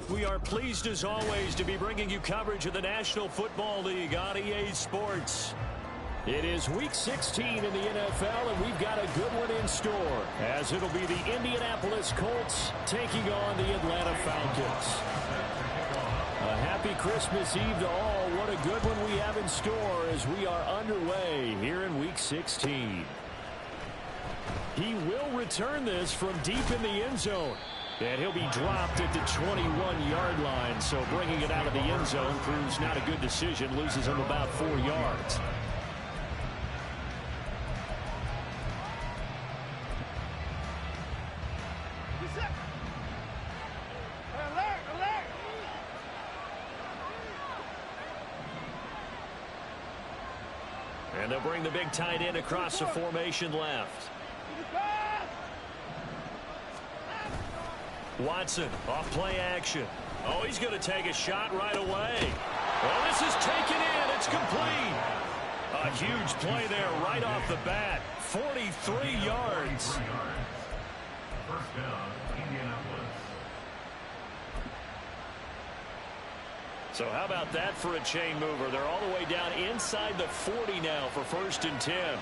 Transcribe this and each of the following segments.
We are pleased as always to be bringing you coverage of the National Football League on EA Sports. It is Week 16 in the NFL, and we've got a good one in store, as it'll be the Indianapolis Colts taking on the Atlanta Falcons. A happy Christmas Eve to all. What a good one we have in store as we are underway here in Week 16. He will return this from deep in the end zone. And he'll be dropped at the 21-yard line, so bringing it out of the end zone proves not a good decision, loses him about 4 yards. And they'll bring the big tight end across the formation left. Watson, off play action. Oh, he's going to take a shot right away. Well, this is taken in. It's complete. A huge play there right off the bat. 43 yards. First down, Indianapolis. So how about that for a chain mover? They're all the way down inside the 40 now for 1st and 10.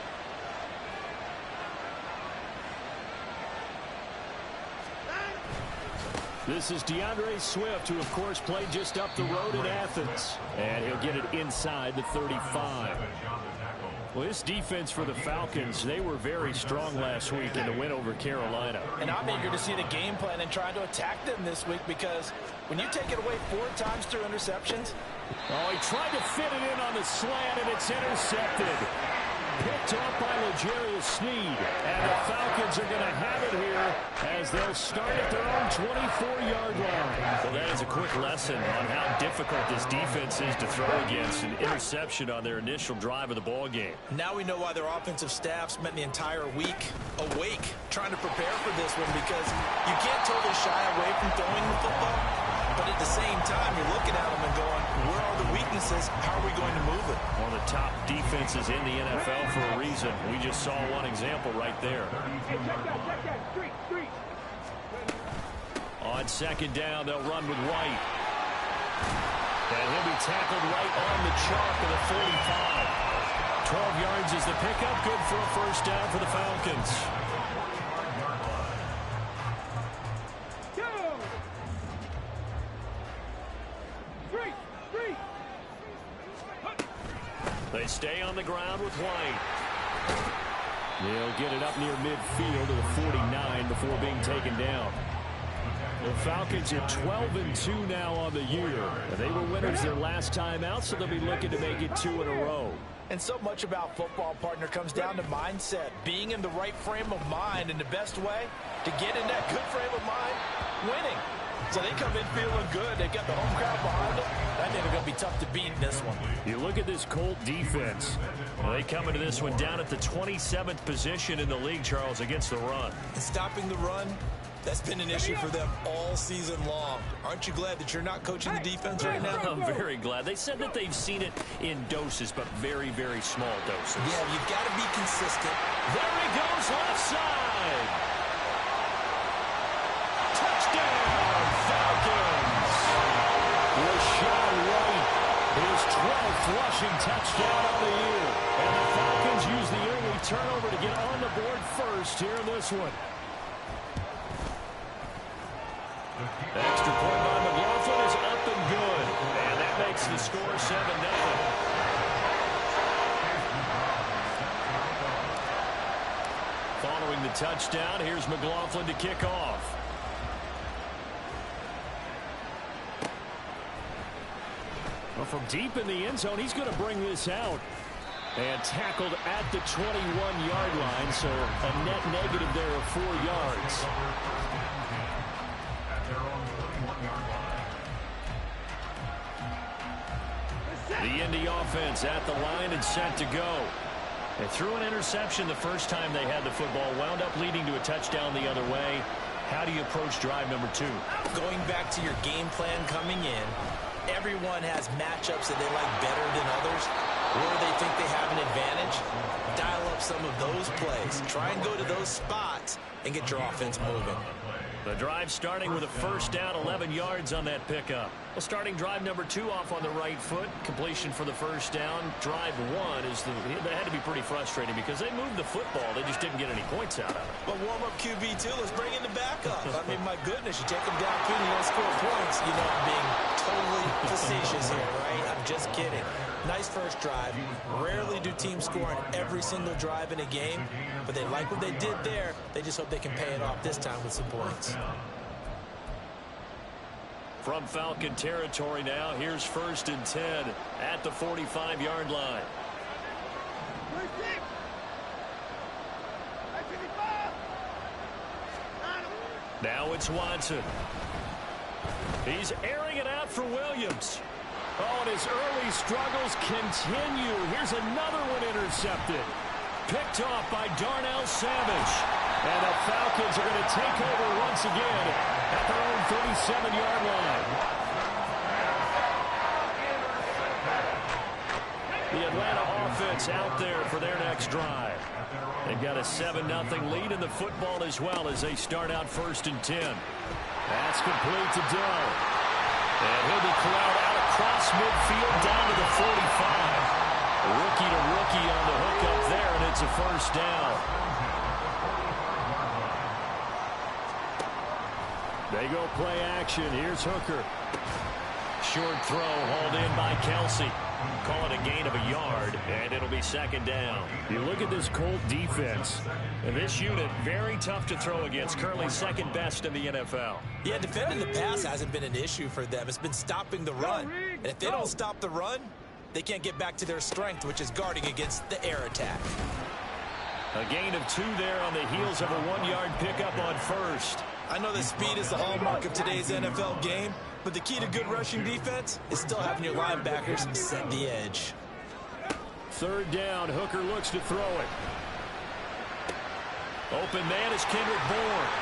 This is DeAndre Swift, who, of course, played just up the road in Athens. And he'll get it inside the 35. Well, this defense for the Falcons, they were very strong last week in the win over Carolina. And I'm eager to see the game plan and try to attack them this week, because when you take it away 4 times through interceptions. Oh, he tried to fit it in on the slant, and it's intercepted. Picked up by L'Jarius Sneed. And the Falcons are going to have it here as they'll start at their own 24-yard line. Well, that is a quick lesson on how difficult this defense is to throw against. An interception on their initial drive of the ball game. Now we know why their offensive staff spent the entire week awake trying to prepare for this one, because you can't totally shy away from throwing the football. But at the same time, you're looking at them and going, where are the weaknesses? How are we going to move it? One of the top defenses in the NFL for a reason. We just saw one example right there. On 2nd down, they'll run with White. And he'll be tackled right on the chalk of the 45. 12 yards is the pickup. Good for a 1st down for the Falcons. They stay on the ground with White. They'll get it up near midfield to the 49 before being taken down. The Falcons are 12-2 now on the year. They were winners their last time out, so they'll be looking to make it 2 in a row. And so much about football, partner, comes down to mindset. Being in the right frame of mind, and the best way to get in that good frame of mind, winning. So they come in feeling good. They've got the home crowd behind them. I think they're going to be tough to beat in this one. You look at this Colt defense. They come into this one down at the 27th position in the league, Charles, against the run. And stopping the run, that's been an issue for them all season long. Aren't you glad that you're not coaching the defense right now? I'm very glad. They said that they've seen it in doses, but very, very small doses. Yeah, you've got to be consistent. There he goes, left side. Touchdown, Falcons. Rashad White, his 12th rushing touchdown of the year. And the Falcons use the early turnover to get on the board first here in this one. Extra point by McLaughlin is up and good. And that makes the score 7-0. Following the touchdown, here's McLaughlin to kick off. Well, from deep in the end zone, he's going to bring this out. And tackled at the 21-yard line, so a net negative there of 4 yards. The Indy offense at the line and set to go. They threw an interception the first time they had the football, wound up leading to a touchdown the other way. How do you approach drive number 2? Going back to your game plan coming in, everyone has matchups that they like better than others, where they think they have an advantage. Dial up some of those plays. Try and go to those spots and get your offense moving. The drive starting with a first down, 11 yards on that pickup. Well, starting drive number 2 off on the right foot. Completion for the first down. Drive 1 is that had to be pretty frustrating because they moved the football. They just didn't get any points out of it. But warm-up QB2, let's bring in the backup. I mean, my goodness, you take them downfield and you don't score points. You know, I'm being totally facetious here, right? I'm just kidding. Nice first drive. Rarely do teams score on every single drive in a game, but they like what they did there. They just hope they can pay it off this time with some points. From Falcon territory now, here's 1st and 10 at the 45-yard line. Now it's Watson. He's airing it out for Williams. Oh, and his early struggles continue. Here's another one intercepted. Picked off by Darnell Savage. And the Falcons are going to take over once again at their own 37-yard line. The Atlanta offense out there for their next drive. They've got a 7-0 lead in the football as well as they start out 1st and 10. That's complete to Dell. And he'll be corralled out across midfield down to the 45. Rookie to rookie on the hook up there, and it's a first down. They go play action. Here's Hooker. Short throw hauled in by Kelsey. Call it a gain of a yard, and it'll be 2nd down. You look at this Colt defense, and this unit, very tough to throw against. Currently 2nd best in the NFL. Yeah, defending the pass hasn't been an issue for them. It's been stopping the run. And if they don't stop the run, they can't get back to their strength, which is guarding against the air attack. A gain of 2 there on the heels of a 1-yard pickup on 1st. I know that speed is the hallmark of today's NFL game, but the key to good rushing defense is still having your linebackers set the edge. 3rd down, Hooker looks to throw it. Open man is Kendrick Bourne.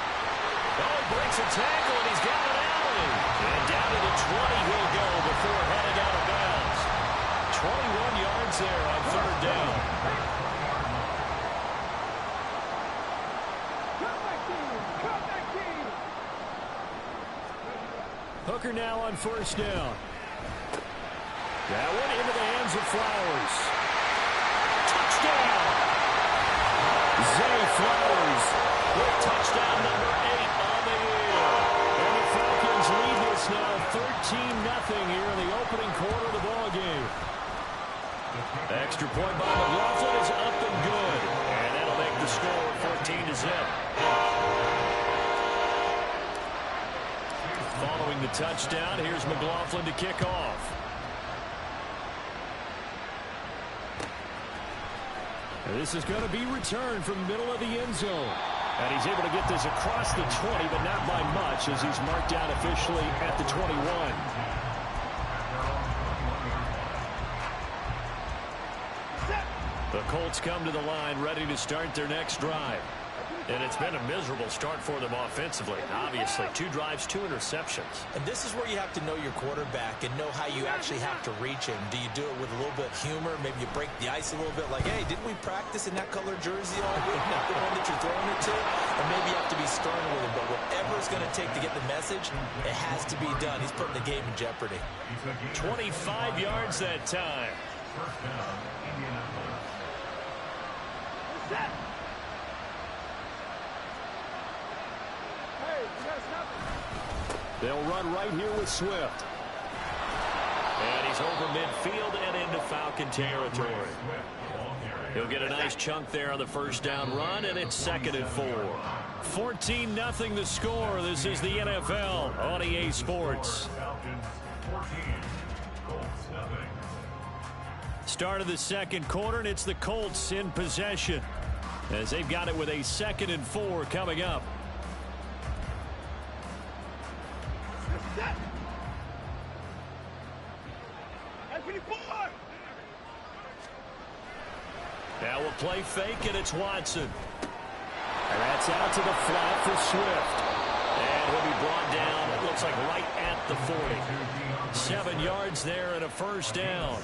Oh, breaks a tackle, and he's got an alley. And down to the 20 he'll go before heading out of bounds. 21 yards there on 3rd down. Hooker now on 1st down. That one into the hands of Flowers. Touchdown! Zay Flowers with touchdown number 8 on the year. And the Falcons lead this now 13-0 here in the opening quarter of the ball game. Extra point by McLaughlin is up and good. And that'll make the score 14-0. Following the touchdown, here's McLaughlin to kick off. And this is going to be returned from the middle of the end zone. And he's able to get this across the 20, but not by much as he's marked down officially at the 21. The Colts come to the line ready to start their next drive. And it's been a miserable start for them offensively. Obviously, 2 drives, 2 interceptions. And this is where you have to know your quarterback and know how you actually have to reach him. Do you do it with a little bit of humor? Maybe you break the ice a little bit like, hey, didn't we practice in that color jersey all week? Not the one that you're throwing it to? Or maybe you have to be stern with him. But whatever it's going to take to get the message, it has to be done. He's putting the game in jeopardy. 25 yards that time. They'll run right here with Swift. And he's over midfield and into Falcon territory. He'll get a nice chunk there on the 1st down run, and it's 2nd and 4. 14-0 the score. This is the NFL on EA Sports. Start of the second quarter, and it's the Colts in possession as they've got it with a 2nd and 4 coming up. Now we'll play fake, and it's Watson. And that's out to the flat for Swift. And he'll be brought down, it looks like right at the 40. 7 yards there and a first down.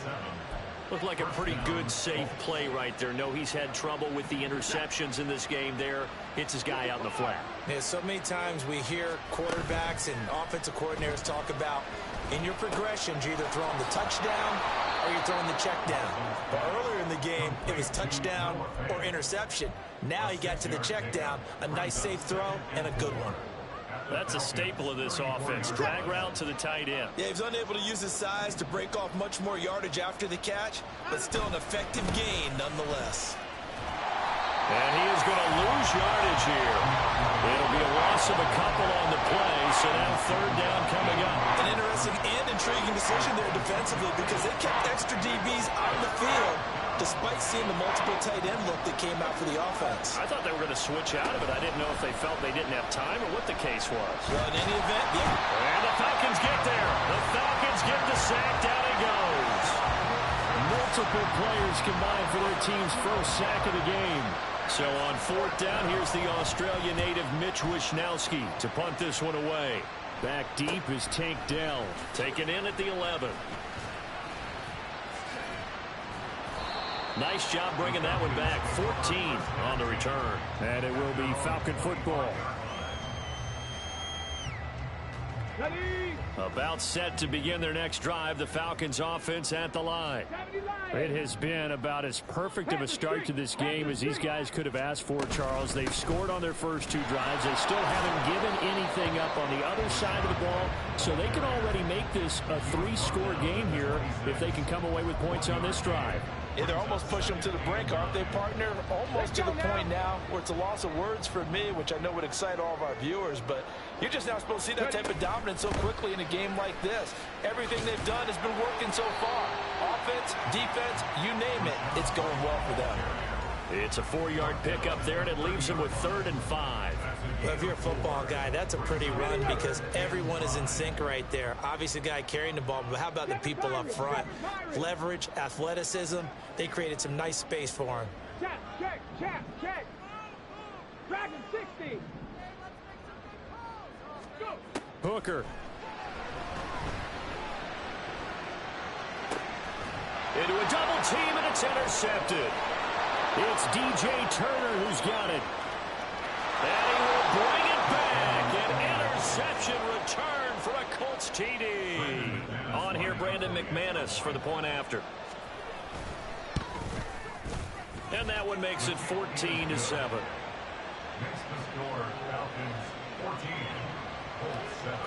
Looked like a pretty good, safe play right there. No, he's had trouble with the interceptions in this game there. Hits his guy out in the flat. Yeah, so many times we hear quarterbacks and offensive coordinators talk about in your progressions, you're either throwing the touchdown or you're throwing the check down. But earlier in the game, it was touchdown or interception. Now he got to the check down, a nice safe throw, and a good one. That's a staple of this offense. Drag route to the tight end. Yeah, he was unable to use his size to break off much more yardage after the catch, but still an effective gain nonetheless. And he is going to lose yardage here. It'll be a loss of a couple on the play, so now 3rd down coming up. An interesting and intriguing decision there defensively because they kept extra DBs on the field despite seeing the multiple tight end look that came out for the offense. I thought they were going to switch out of it. I didn't know if they felt they didn't have time or what the case was. Well, in any event, yeah. And the Falcons get there. The Falcons get the sack. Down he goes. Multiple players combined for their team's first sack of the game. So on 4th down, here's the Australia native Mitch Wishnowsky to punt this one away. Back deep is Tank Dell. Taken in at the 11. Nice job bringing that one back. 14 on the return. And it will be Falcon football. About set to begin their next drive. The Falcons offense at the line. It has been about as perfect of a start to this game as these guys could have asked for, Charles. They've scored on their first 2 drives. They still haven't given anything up on the other side of the ball, so they can already make this a 3-score game here if they can come away with points on this drive. Yeah, they're almost pushing them to the brink, aren't they, partner? Almost to the point now where it's a loss of words for me, which I know would excite all of our viewers, but you're just now supposed to see that type of dominance so quickly in a game like this. Everything they've done has been working so far. Offense, defense, you name it, it's going well for them. It's a 4-yard pickup there, and it leaves them with 3rd and 5. Well, if you're a football guy, that's a pretty run because everyone is in sync right there. Obviously, the guy carrying the ball, but how about the people up front? Leverage, athleticism, they created some nice space for him. Check. Dragon 60. Go. Hooker. Into a double team, and it's intercepted. It's DJ Turner who's got it. And he will bring it back. An interception return for a Colts TD. On here, Brandon McManus for the point after. And that one makes it 14-7. Next to score, Falcons 14, Colts 7.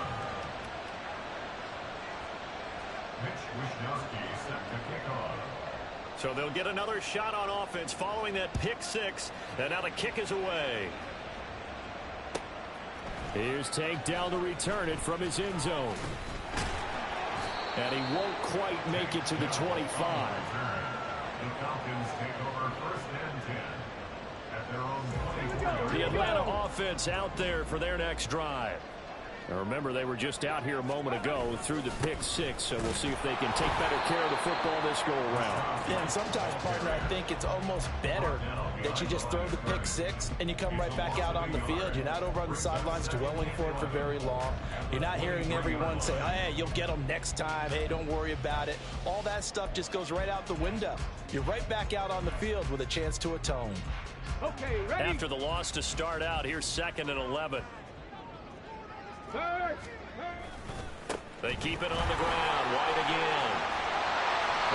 Mitch Wishnowsky set to kick off. So they'll get another shot on offense following that pick 6. And now the kick is away. Here's Tank Dell to return it from his end zone. And he won't quite make it to the 25. The Falcons take over 1st and 10 at their own 23. The Atlanta offense out there for their next drive. Now remember, they were just out here a moment ago through the pick 6, so we'll see if they can take better care of the football this go around. Yeah, and sometimes, partner, I think it's almost better that you just throw the pick 6 and you come right back out on the field. You're not over on the sidelines dwelling for it for very long. You're not hearing everyone say, oh, hey, you'll get them next time. Hey, don't worry about it. All that stuff just goes right out the window. You're right back out on the field with a chance to atone. Okay, ready. After the loss to start out, here's 2nd and 11. They keep it on the ground. White again.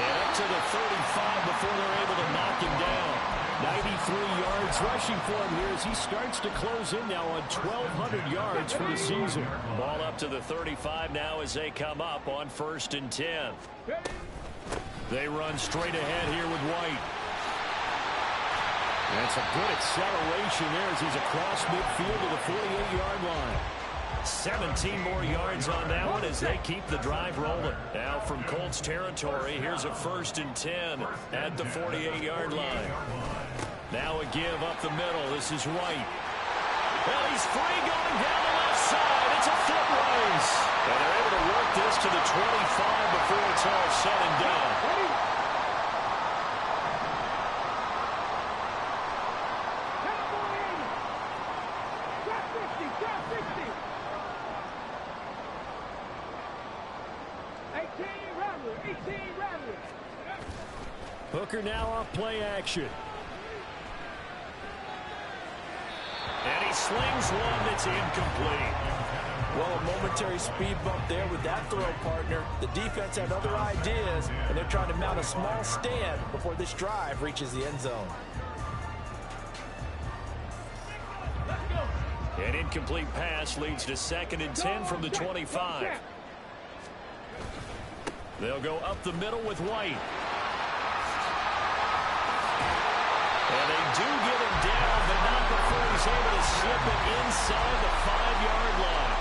And up to the 35 before they're able to knock him down. 93 yards rushing for him here as he starts to close in now on 1,200 yards for the season. Ball up to the 35 now as they come up on 1st and 10. They run straight ahead here with White. And some good acceleration there as he's across midfield to the 48-yard line. 17 more yards on that one as they keep the drive rolling. Now from Colts territory, here's a 1st and 10 at the 48-yard line. Now a give up the middle. This is White. Well, he's free going down the left side. It's a foot race. And they're able to work this to the 25 before it's all said and done. Hooker now off play action. And he slings one that's incomplete. Well, a momentary speed bump there with that throw, partner. The defense had other ideas, and they're trying to mount a small stand before this drive reaches the end zone. An incomplete pass leads to 2nd and 10 from the 25. They'll go up the middle with White. And they do get him down, but not before he's able to slip it inside the 5-yard line.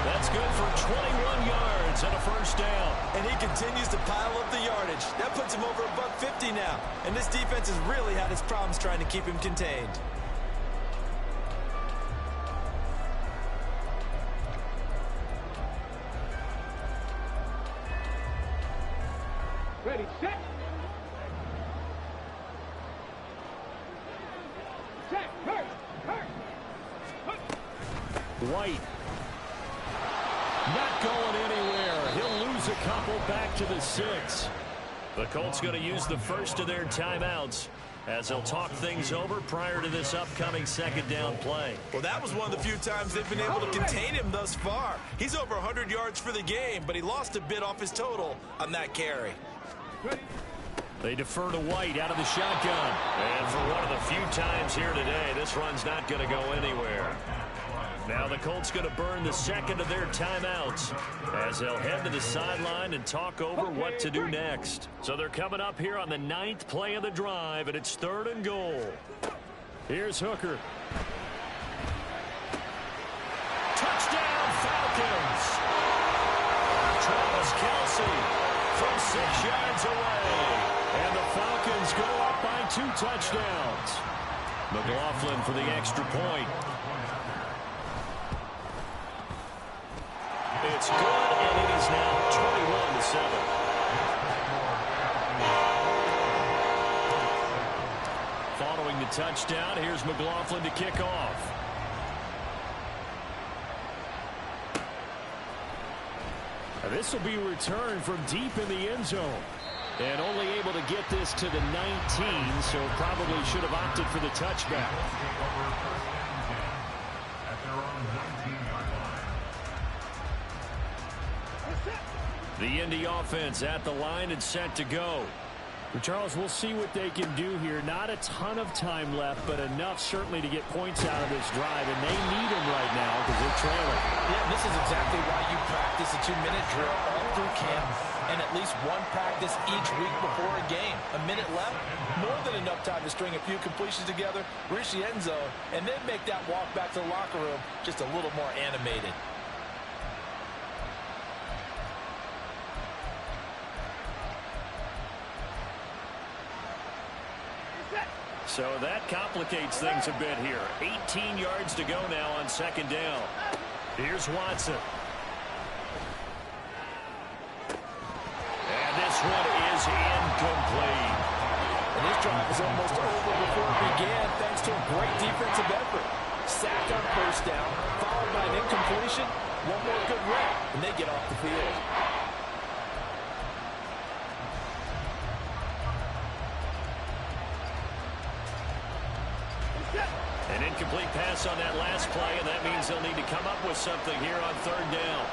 That's good for 21 yards and a 1st down. And he continues to pile up the yardage. That puts him over $150 now. And this defense has really had its problems trying to keep him contained. Ready, set. Set, hurt. White. Not going anywhere. He'll lose a couple back to the 6. The Colts going to use the first of their timeouts as they'll talk things over prior to this upcoming 2nd down play. Well, that was one of the few times they've been able to contain him thus far. He's over 100 yards for the game, but he lost a bit off his total on that carry. They defer to White out of the shotgun. And for one of the few times here today, this run's not going to go anywhere. Now the Colts going to burn the 2nd of their timeouts as they'll head to the sideline and talk over what to do next. So they're coming up here on the 9th play of the drive, and it's 3rd and goal. Here's Hooker. Touchdown, Falcons! Travis Kelce from 6 yards away. And the Falcons go up by 2 touchdowns. McLaughlin for the extra point. It's good, and it is now 21-7. Following the touchdown, here's McLaughlin to kick off. This will be returned from deep in the end zone. And only able to get this to the 19, so probably should have opted for the touchback. The Indy offense at the line and set to go. Charles, we'll see what they can do here. Not a ton of time left, but enough certainly to get points out of this drive, and they need them right now because they're trailing. Yeah, and this is exactly why you practice a 2-minute drill all through camp and at least one practice each week before a game. A minute left, more than enough time to string a few completions together, reach the end zone, and then make that walk back to the locker room just a little more animated. So that complicates things a bit here. 18 yards to go now on 2nd down. Here's Watson. And this one is incomplete. And this drive was almost over before it began thanks to a great defensive effort. Sack on 1st down, followed by an incompletion. One more good rep, and they get off the field. An incomplete pass on that last play, and that means they'll need to come up with something here on 3rd down.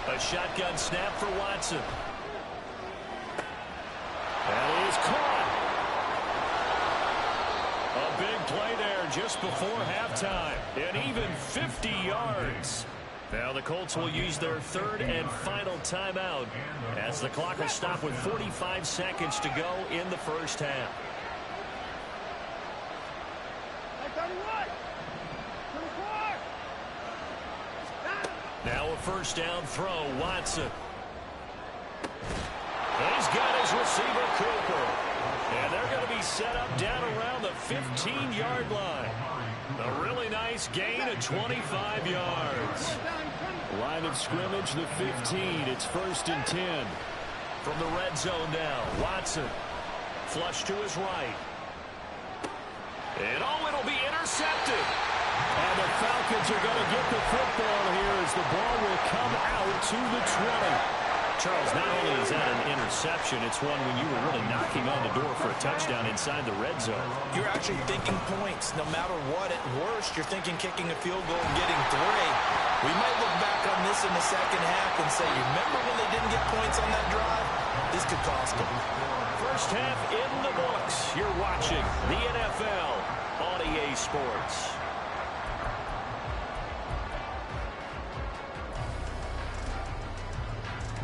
A shotgun snap for Watson. That is caught. A big play there just before halftime. And even 50 yards. Now the Colts will use their 3rd and final timeout as the clock will stop with 45 seconds to go in the 1st half. Now a first down throw, Watson. He's got his receiver, Cooper. And they're going to be set up down around the 15-yard line. A really nice gain of 25 yards. Line of scrimmage, the 15. It's 1st and 10. From the red zone now, Watson. Flush to his right. And it'll be intercepted. And the Falcons are going to get the football here as the ball will come out to the 20. Charles, not only is that an interception, it's one when you were really knocking on the door for a touchdown inside the red zone. You're actually thinking points. No matter what, at worst, you're thinking kicking a field goal and getting 3. We might look back on this in the second half and say, you remember when they didn't get points on that drive? This could cost them. First half in the books. You're watching the NFL on EA Sports.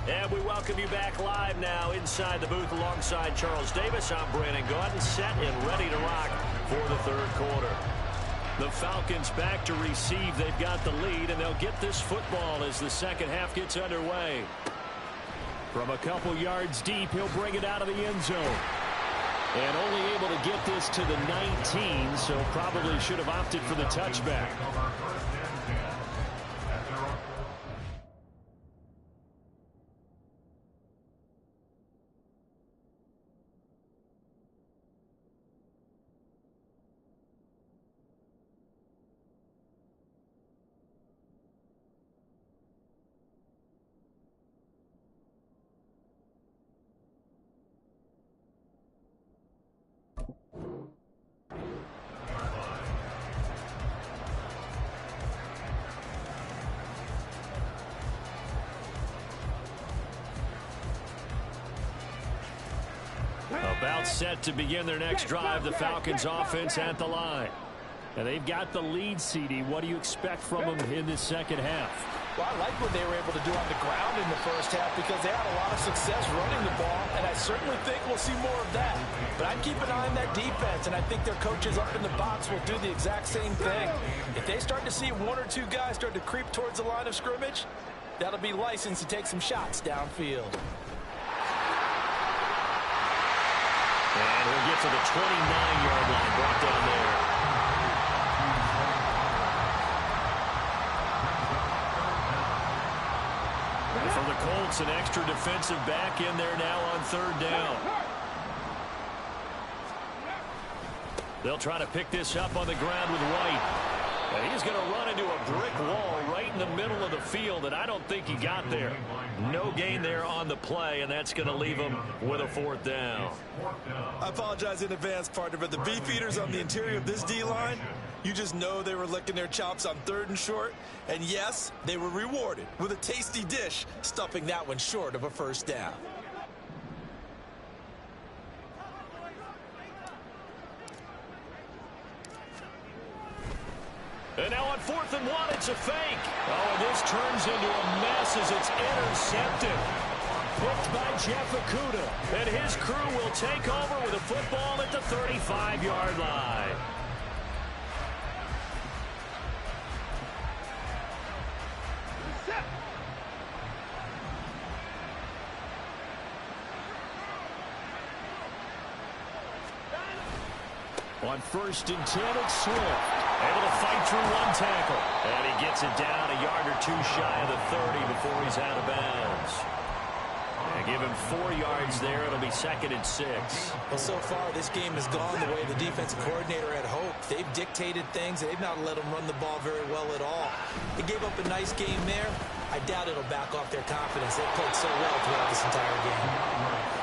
And we welcome you back live now inside the booth alongside Charles Davis. I'm Brandon Gaudin, set and ready to rock for the third quarter. The Falcons back to receive. They've got the lead, and they'll get this football as the second half gets underway. From a couple yards deep, he'll bring it out of the end zone. And only able to get this to the 19, so probably should have opted for the touchback. About set to begin their next drive, the Falcons offense at the line. And they've got the lead, CD. What do you expect from them in this second half? Well, I like what they were able to do on the ground in the first half because they had a lot of success running the ball, and I certainly think we'll see more of that. But I'd keep an eye on that defense, and I think their coaches up in the box will do the exact same thing. If they start to see 1 or 2 guys start to creep towards the line of scrimmage, that'll be licensed to take some shots downfield. And we'll get to the 29-yard line, brought down there. And for the Colts, an extra defensive back in there now on 3rd down. They'll try to pick this up on the ground with White. And he's going to run into a brick wall right in the middle of the field, and I don't think he got there. No gain there on the play, and that's going to leave him with a 4th down. I apologize in advance, partner, but the beefeaters on the interior of this D-line, you just know they were licking their chops on 3rd and short. And yes, they were rewarded with a tasty dish, stuffing that one short of a first down. And now on 4th and 1, it's a fake. Oh, and this turns into a mess as it's intercepted. Picked by Jeff Okudah. And his crew will take over with a football at the 35-yard line. On 1st and 10, it's Swift. Able to fight through 1 tackle. And he gets it down a yard or 2 shy of the 30 before he's out of bounds. And give him 4 yards there. It'll be 2nd and 6. Well, so far, this game has gone the way the defensive coordinator had hoped. They've dictated things. They've not let them run the ball very well at all. They gave up a nice game there. I doubt it'll back off their confidence. They played so well throughout this entire game.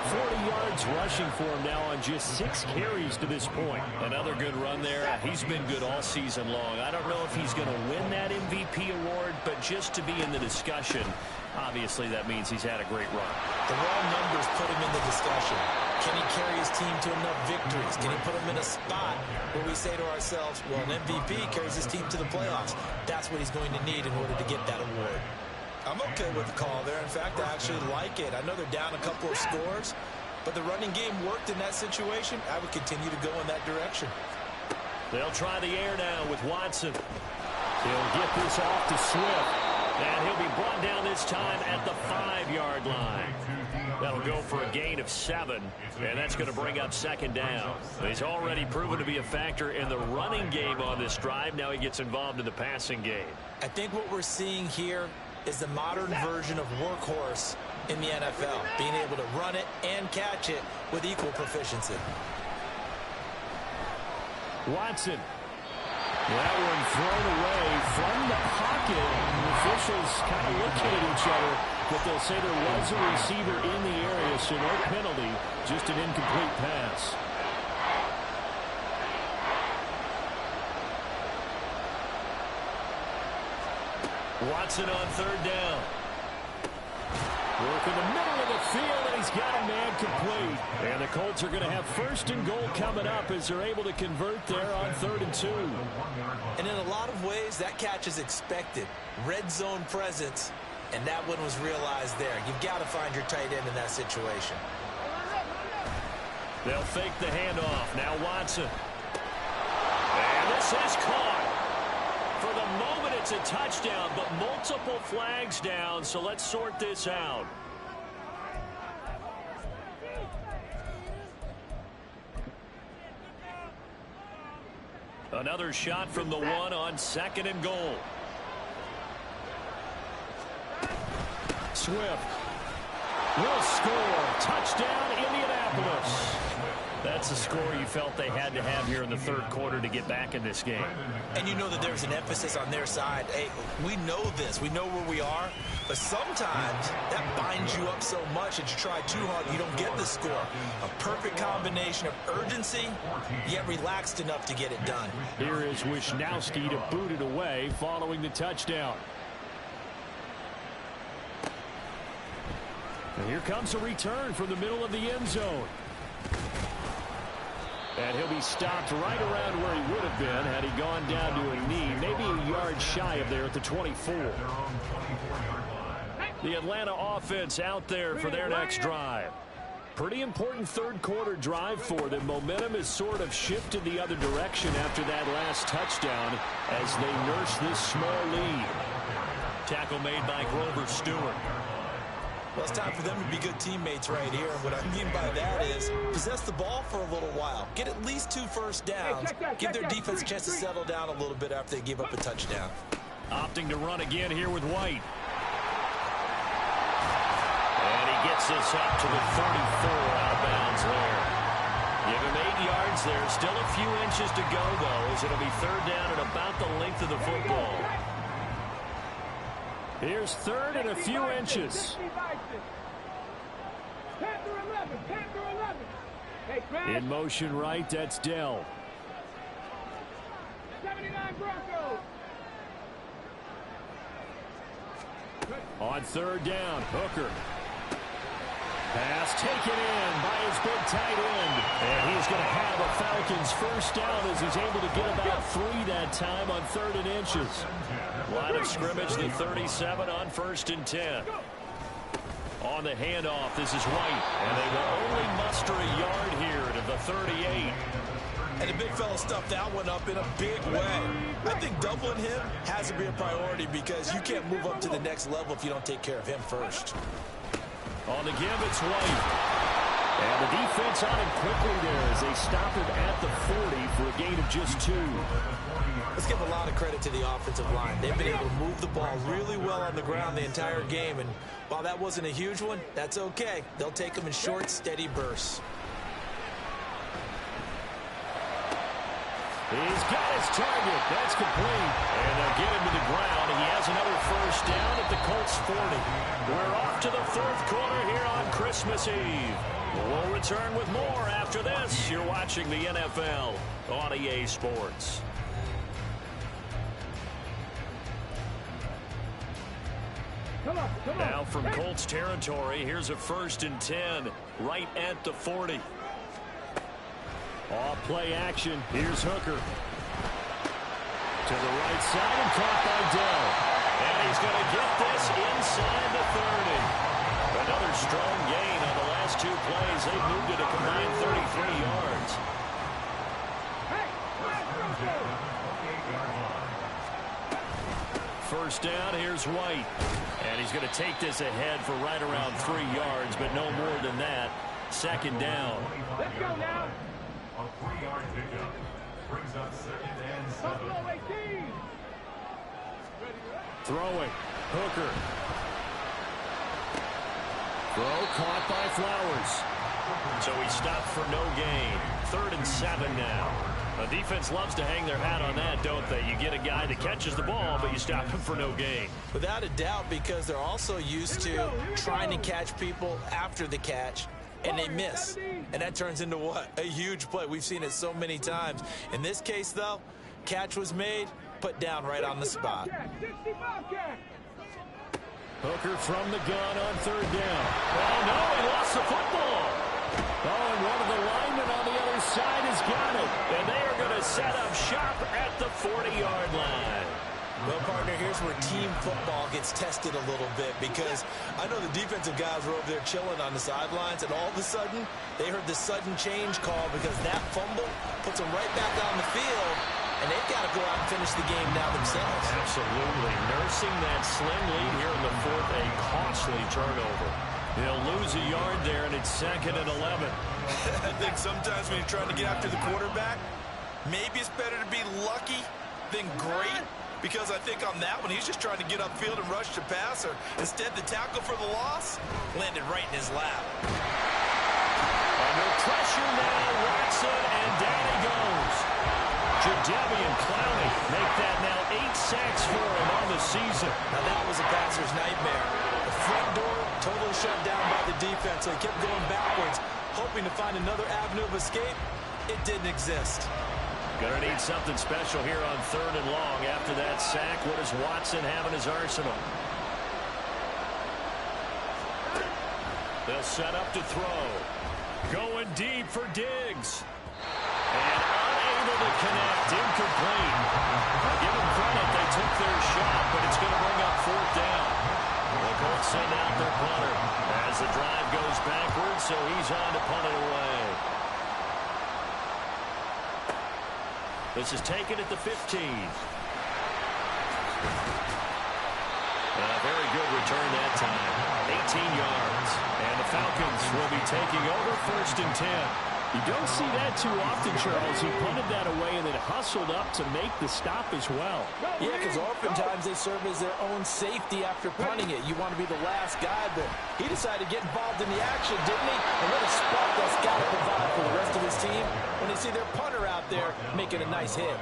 40 yards rushing for him now on just 6 carries to this point. Another good run there. He's been good all season long. I don't know if he's going to win that MVP award, but just to be in the discussion, obviously that means he's had a great run. The raw numbers put him in the discussion. Can he carry his team to enough victories? Can he put them in a spot where we say to ourselves, well, an MVP carries his team to the playoffs. That's what he's going to need in order to get that award. I'm okay with the call there. In fact, I actually like it. I know they're down a couple of scores, but the running game worked in that situation. I would continue to go in that direction. They'll try the air now with Watson. He'll get this off to Swift. And he'll be brought down this time at the 5-yard line. That'll go for a gain of 7, and that's going to bring up second down. He's already proven to be a factor in the running game on this drive. Now he gets involved in the passing game. I think what we're seeing here is the modern version of workhorse in the NFL, being able to run it and catch it with equal proficiency. Watson. That one thrown away from the pocket. The officials kind of looking at each other, but they'll say there was a receiver in the area, so no penalty, just an incomplete pass. Watson on third down. Work in the middle of the field, and he's got a man complete. And the Colts are going to have first and goal coming up as they're able to convert there on 3rd and 2. And in a lot of ways, that catch is expected. Red zone presence, and that one was realized there. You've got to find your tight end in that situation. They'll fake the handoff. Now Watson. And this is caught. For the moment, it's a touchdown, but multiple flags down, so let's sort this out. Another shot from the 1 on 2nd and goal. Swift will score. Touchdown, Indianapolis. That's the score you felt they had to have here in the 3rd quarter to get back in this game. And you know that there's an emphasis on their side. Hey, we know this. We know where we are. But sometimes that binds you up so much that you try too hard, you don't get the score. A perfect combination of urgency, yet relaxed enough to get it done. Here is Wisnowski to boot it away following the touchdown. And here comes a return from the middle of the end zone. And he'll be stopped right around where he would have been had he gone down to a knee, maybe a yard shy of there at the 24. The Atlanta offense out there for their next drive. Pretty important 3rd quarter drive for them. Momentum has sort of shifted the other direction after that last touchdown as they nurse this small lead. Tackle made by Grover Stewart. Well, it's time for them to be good teammates right here. And what I mean by that is possess the ball for a little while. Get at least 2 first downs. Give their defense a chance to settle down a little bit after they give up a touchdown. Opting to run again here with White. And he gets this up to the 34 out of bounds there. Give him 8 yards there. Still a few inches to go, though, as it'll be 3rd down at about the length of the football. Here's 3rd and a few inches. In motion right, that's Dell. 79 Broncos. On 3rd down, Hooker. Pass taken in by his big tight end. And he's going to have a Falcons first down as he's able to get about 3 that time on 3rd and inches. Line of scrimmage, the 37 on 1st and 10. On the handoff, this is White. And they will only muster a yard here to the 38. And the big fella stuffed that one up in a big way. I think doubling him has to be a priority because you can't move up to the next level if you don't take care of him first. On the give, it's White. And the defense on him quickly there as they stop him at the 40 for a gain of just 2. Let's give a lot of credit to the offensive line. They've been able to move the ball really well on the ground the entire game. And while that wasn't a huge one, that's okay. They'll take them in short, steady bursts. He's got his target. That's complete. And they'll get him to the ground. He has another first down at the Colts 40. We're off to the 4th quarter here on Christmas Eve. We'll return with more after this. You're watching the NFL on EA Sports. Now from Colts territory, here's a 1st and 10 right at the 40. Off play action. Here's Hooker. To the right side and caught by Dell. And he's going to get this inside the 30. Another strong gain on the last 2 plays. They've moved it a combined 33 yards. First down, here's White. And he's going to take this ahead for right around 3 yards, but no more than that. Second down. Let's go now. A 3-yard pickup brings up 2nd and 7. Buffalo 18. Throwing. Hooker. Throw caught by Flowers. So he stopped for no gain. 3rd and 7 now. The defense loves to hang their hat on that, don't they? You get a guy that catches the ball, but you stop him for no gain. Without a doubt, because they're also used to trying to catch people after the catch, and they miss. And that turns into what? A huge play. We've seen it so many times. In this case, though, catch was made, put down right on the spot. Hooker from the gun on 3rd down. Oh, no, he lost the football. Oh, and one of the linemen on the other side has got it. And they are going to set up shop at the 40-yard line. Well, partner, here's where team football gets tested a little bit, because I know the defensive guys were over there chilling on the sidelines, and all of a sudden, they heard the sudden change call because that fumble puts them right back on the field, and they've got to go out and finish the game now themselves. Absolutely. Nursing that slim lead here in the 4th, a costly turnover. He'll lose a yard there, and it's 2nd and 11. I think sometimes when you're trying to get after the quarterback, maybe it's better to be lucky than great, because I think on that one, he's just trying to get upfield and rush the passer. Instead, the tackle for the loss landed right in his lap. Under pressure now, Watson, and down he goes. Jadeveon Clowney make that now 8 sacks for him on the season. Now that was a passer's nightmare. The front door totally shut down by the defense, so he kept going backwards, hoping to find another avenue of escape. It didn't exist. Gonna need something special here on 3rd and long. After that sack, what does Watson have in his arsenal? They'll set up to throw. Going deep for Diggs. And unable to connect. Incomplete. I'll give them credit. They took their shot, but it's going to bring up 4th down. The Colts send out their punter as the drive goes backwards, so he's on to punt it away. This is taken at the 15. A very good return that time. 18 yards. And the Falcons will be taking over 1st and 10. You don't see that too often, Charles. He punted that away and then hustled up to make the stop as well. Yeah, because oftentimes they serve as their own safety after punting it. You want to be the last guy, but he decided to get involved in the action, didn't he? And what a spark that's got to provide for the rest of his team when they see their punter out there making a nice hit.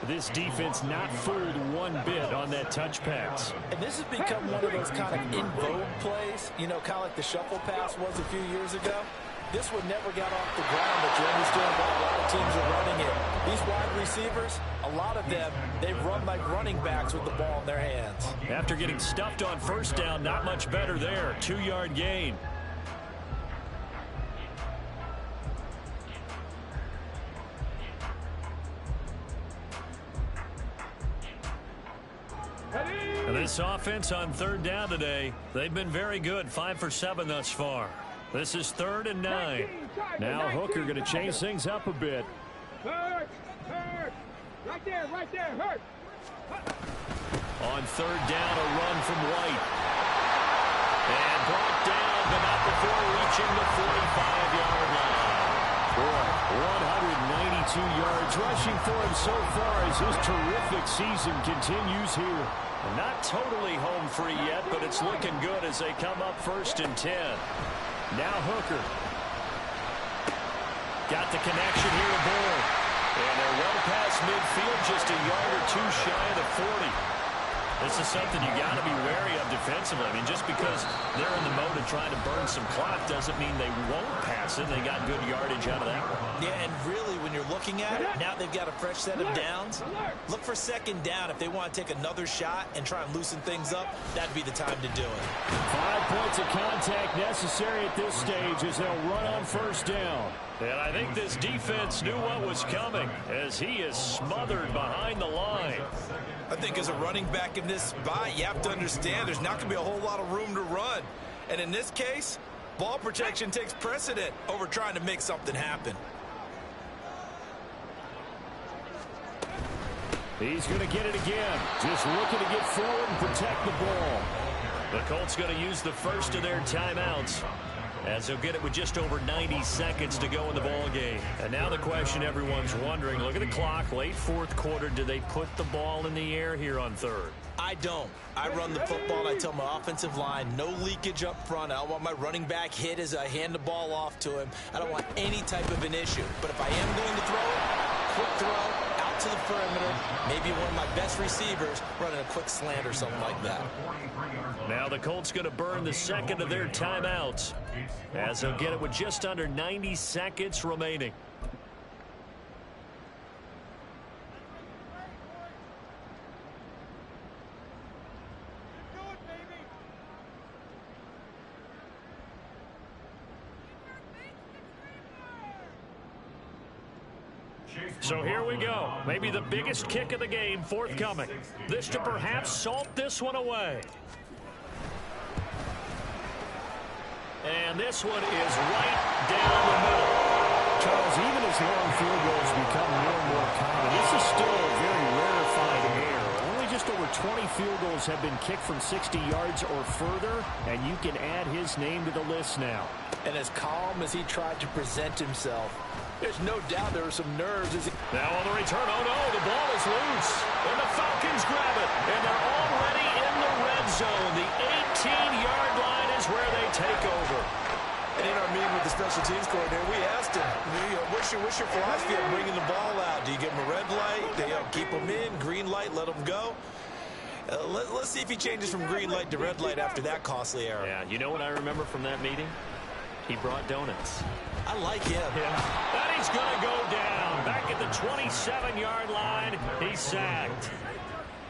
This defense not fooled one bit on that touch pass. And this has become one of those kind of in vogue plays, you know, kind of like the shuffle pass was a few years ago. This one never got off the ground, but you understand why a lot of teams are running it. These wide receivers, a lot of them, they run like running backs with the ball in their hands. After getting stuffed on 1st down, not much better there. 2-yard gain. And this offense on 3rd down today, they've been very good. 5 for 7 thus far. This is 3rd and 9. Now Hooker going to change things up a bit. Hurt. Right there, hurt. On 3rd down, a run from White. And brought down, but not before reaching the 45-yard line. Boy, 192 yards rushing for him so far as his terrific season continues here. Not totally home free yet, but it's looking good as they come up 1st and 10. Now Hooker. Got the connection here aboard. And they're well past midfield, just a yard or 2 shy of the 40. This is something you got to be wary of defensively. I mean, just because they're in the mode of trying to burn some clock doesn't mean they won't pass it. They got good yardage out of that one. Yeah, and really, when you're looking at it, now they've got a fresh set of downs. Look for 2nd down. If they want to take another shot and try and loosen things up, that'd be the time to do it. 5 points of contact necessary at this stage as they'll run on 1st down. And I think this defense knew what was coming as he is smothered behind the line. I think as a running back in this spot, you have to understand there's not going to be a whole lot of room to run. And in this case, ball protection takes precedent over trying to make something happen. He's going to get it again. Just looking to get forward and protect the ball. The Colts going to use the first of their timeouts, as they'll get it with just over 90 seconds to go in the ball game. And now the question everyone's wondering, look at the clock, late fourth quarter, do they put the ball in the air here on third? I don't. I run the football, and I tell my offensive line, no leakage up front. I don't want my running back hit as I hand the ball off to him. I don't want any type of an issue. But if I am going to throw it, quick throw, out to the perimeter, maybe one of my best receivers running a quick slant or something like that. Now the Colts going to burn the second of their timeouts, as they'll get it with just under 90 seconds remaining. So here we go. Maybe the biggest kick of the game forthcoming. This to perhaps salt this one away. And this one is right down the middle. Charles, even as long field goals become more and more common, this is still a very rarefied air. Only just over 20 field goals have been kicked from 60 yards or further, and you can add his name to the list now. And as calm as he tried to present himself, there's no doubt there were some nerves. Now on the return, oh no, the ball is loose. And the Falcons grab it. And they're already in the red zone. The 18-yard line is where they take over. And in our meeting with the special teams coordinator, we asked him, what's your philosophy of bringing the ball out? Do you give him a red light? Do you keep him in? Green light, let him go? Let's see if he changes from green light to red light after that costly error. Yeah, you know what I remember from that meeting? He brought donuts. I like him. Yeah. And he's going to go down. Back at the 27-yard line, he's sacked.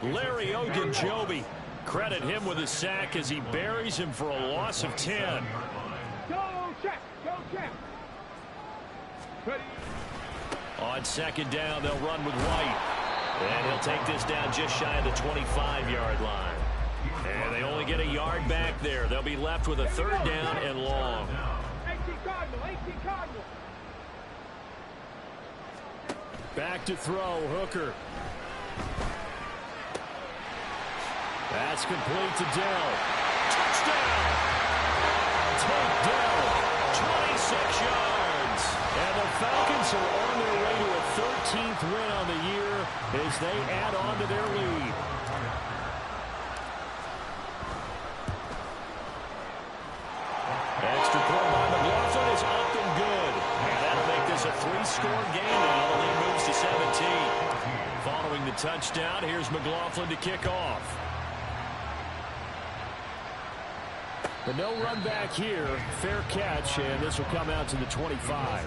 Larry Ogunjobi, credit him with a sack as he buries him for a loss of 10. Go check. Go check. Ready. On second down, they'll run with White. And he'll take this down just shy of the 25-yard line. And they only get a yard back there. They'll be left with a third down and long. 18 Cardinal. Back to throw, Hooker. That's complete to Dell. Touchdown! Take Dell, 26 yards. And the Falcons are on their way to a 13th win on the year as they add on to their lead. Extra point by McLaughlin is up and good. And that'll make this a three-score game now. The lead moves to 17. Following the touchdown, here's McLaughlin to kick off. But no run back here. Fair catch, and this will come out to the 25.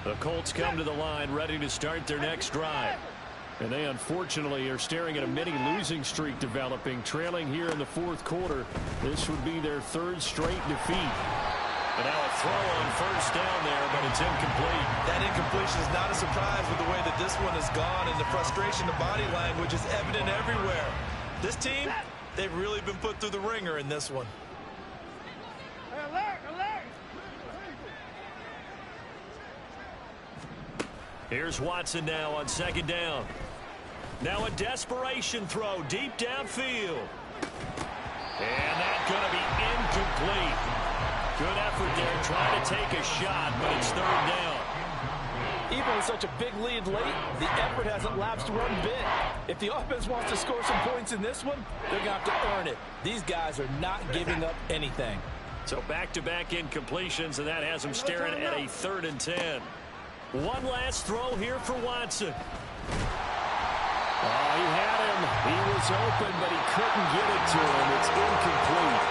The Colts come to the line ready to start their next drive. And they unfortunately are staring at a mini losing streak developing, trailing here in the fourth quarter. This would be their third straight defeat. And now a throw on first down there, but it's incomplete. That incompletion is not a surprise with the way that this one has gone, and the frustration, the body language is evident everywhere. This team, they've really been put through the ringer in this one. Alert. Here's Watson now on second down. Now a desperation throw deep downfield. And that's going to be incomplete. Good effort there trying to take a shot, but it's third down. Even with such a big lead late, the effort hasn't lapsed one bit. If the offense wants to score some points in this one, they're going to have to earn it. These guys are not giving up anything. So back-to-back incompletions, and that has them staring at a 3rd and 10. One last throw here for Watson. Oh, he had him. He was open, but he couldn't get it to him. It's incomplete.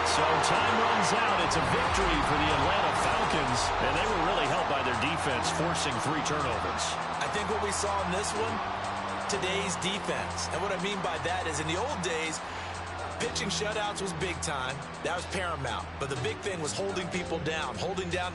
So time runs out. It's a victory for the Atlanta Falcons, and they were really helped by their defense, forcing 3 turnovers. I think what we saw in this one, today's defense. And what I mean by that is in the old days, pitching shutouts was big time. That was paramount. But the big thing was holding people down, holding down